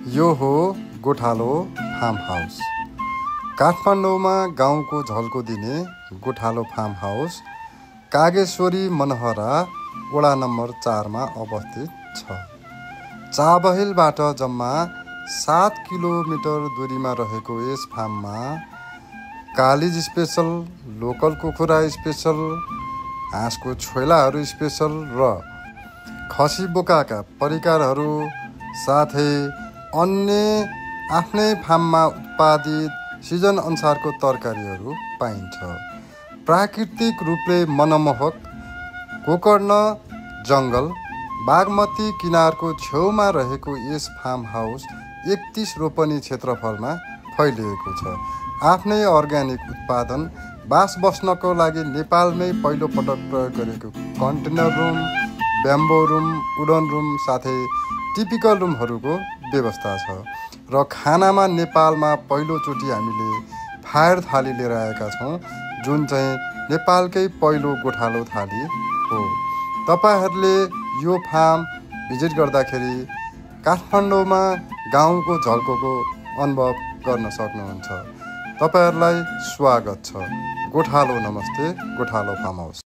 यो हो गोठालो फार्म हाउस। काठमाडौँमा गाउँको झल्को दिने गोठालो फार्म हाउस कागेश्वरी मनहरा वडा नम्बर 4 मा अवस्थित छ। चाबहिलबाट जम्मा 7 किलोमिटर दूरीमा रहेको यस फार्ममा कालिज स्पेशल, लोकल कुखुरा स्पेशल, हाँसको छोइलाहरू स्पेशल र खसी बोकाका परिकारहरू साथै अन्य आफ्नै फार्ममा उत्पादित सिजन अनुसारको तरकारीहरू पाइन्छ। प्राकृतिक रूपले मनमोहक गोकर्ण जङ्गल बागमती किनारको छेउमा रहेको यस फार्म हाउस 31 रोपनी क्षेत्रफलमा फैलिएको छ। आफ्नै अर्ग्यानिक उत्पादन बास बस्नको लागि नेपालमै पहिलो पटक प्रयोग गरेको container room, bamboo room, wooden room साथै टिपिकल रुमहरूको व्यवस्था छ र खानामा नेपालमा पहिलोचोटि हामीले फायर थाली लिएर आएका छौँ, जुन चाहिँ नेपालकै पहिलो गोठालो थाली हो। तपाईहरूले यो फार्म भिजिट गर्दाखेरि काठमाडौँमा गाउँको झल्कोको अनुभव गर्न सक्नुहुन्छ। तपाईहरूलाई स्वागत छ। गोठालो नमस्ते, गोठालो फार्म हाउस।